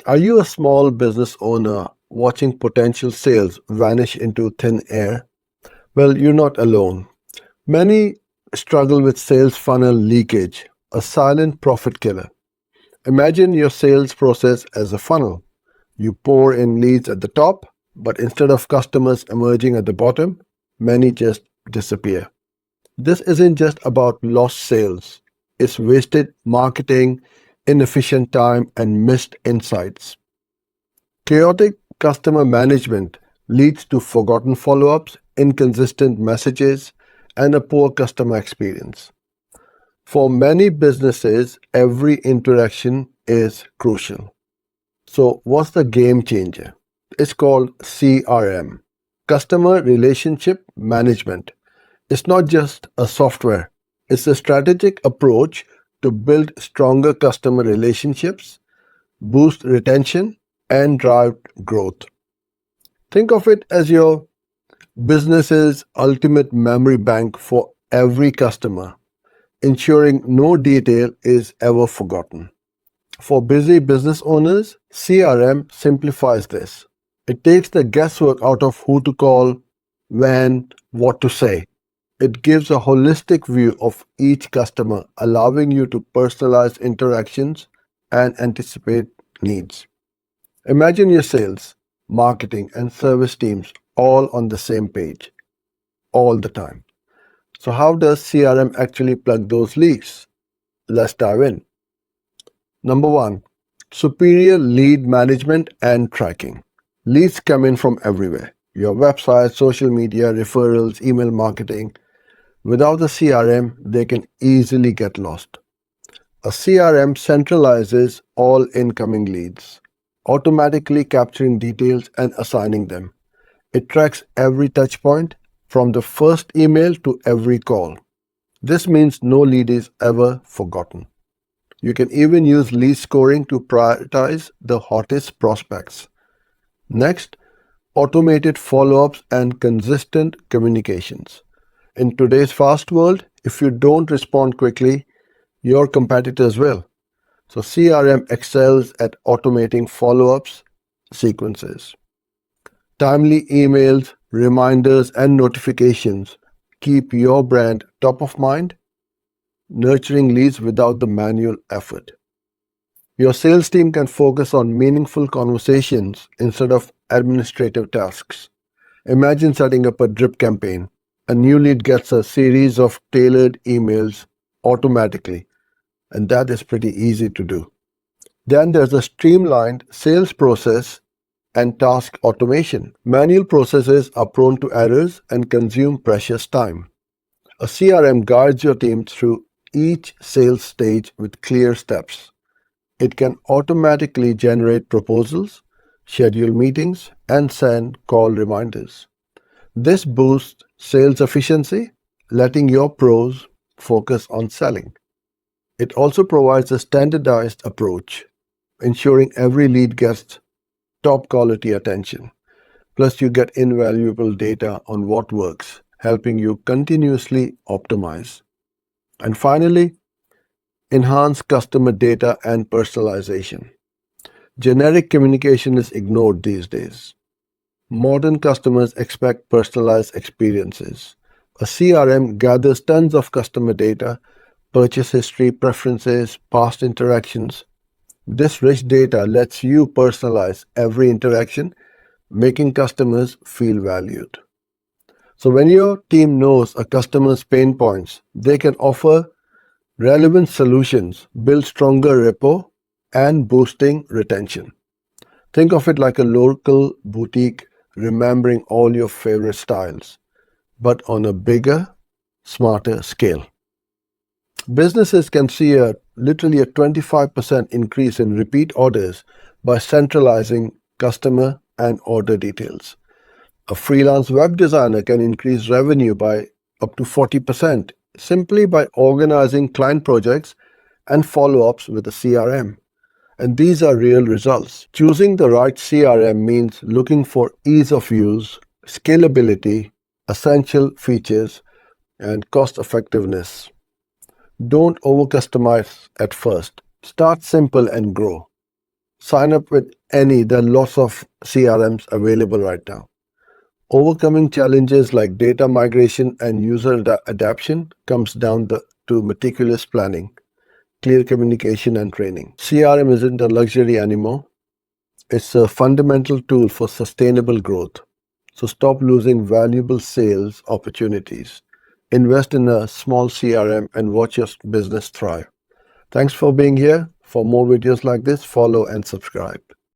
Are you a small business owner watching potential sales vanish into thin air? Well, you're not alone. Many struggle with sales funnel leakage, a silent profit killer. Imagine your sales process as a funnel. You pour in leads at the top, but instead of customers emerging at the bottom, many just disappear. This isn't just about lost sales, it's wasted marketing, inefficient time, and missed insights. Chaotic customer management leads to forgotten follow ups, inconsistent messages, and a poor customer experience. For many businesses, every interaction is crucial. So, what's the game changer? It's called CRM, Customer Relationship Management. It's not just a software, it's a strategic approach to build stronger customer relationships, boost retention, and drive growth. Think of it as your business's ultimate memory bank for every customer, ensuring no detail is ever forgotten. For busy business owners, CRM simplifies this. It takes the guesswork out of who to call, when, what to say. It gives a holistic view of each customer, allowing you to personalize interactions and anticipate needs. Imagine your sales, marketing, and service teams all on the same page, all the time. So, how does CRM actually plug those leaks? Let's dive in. Number one, superior lead management and tracking. Leads come in from everywhere: your website, social media, referrals, email marketing. Without the CRM, they can easily get lost. A CRM centralizes all incoming leads, automatically capturing details and assigning them. It tracks every touch point from the first email to every call. This means no lead is ever forgotten. You can even use lead scoring to prioritize the hottest prospects. Next, automated follow ups and consistent communications. In today's fast world, if you don't respond quickly, your competitors will. So, CRM excels at automating follow ups sequences. Timely emails, reminders, and notifications keep your brand top of mind, nurturing leads without the manual effort. Your sales team can focus on meaningful conversations instead of administrative tasks. Imagine setting up a drip campaign. A new lead gets a series of tailored emails automatically, and that is pretty easy to do. Then there's a streamlined sales process and task automation. Manual processes are prone to errors and consume precious time. A CRM guides your team through each sales stage with clear steps. It can automatically generate proposals, schedule meetings, and send call reminders. This boosts sales efficiency, letting your pros focus on selling. It also provides a standardized approach, ensuring every lead gets top quality attention. Plus, you get invaluable data on what works, helping you continuously optimize. And finally, enhance customer data and personalization. Generic communication is ignored these days. Modern customers expect personalized experiences. A CRM gathers tons of customer data, purchase history, preferences, past interactions. This rich data lets you personalize every interaction, making customers feel valued. So, when your team knows a customer's pain points, they can offer relevant solutions, build stronger rapport, and boosting retention. Think of it like a local boutique remembering all your favorite styles, but on a bigger, smarter scale. Businesses can see literally a 25% increase in repeat orders by centralizing customer and order details. A freelance web designer can increase revenue by up to 40% simply by organizing client projects and follow ups with a CRM. And these are real results. Choosing the right CRM means looking for ease of use, scalability, essential features, and cost effectiveness. Don't over customize at first. Start simple and grow. Sign up with any. There are lots of CRMs available right now. Overcoming challenges like data migration and user adaptation comes down to meticulous planning, clear communication, and training. CRM isn't a luxury anymore. It's a fundamental tool for sustainable growth. So stop losing valuable sales opportunities. Invest in a small CRM and watch your business thrive. Thanks for being here. For more videos like this, follow and subscribe.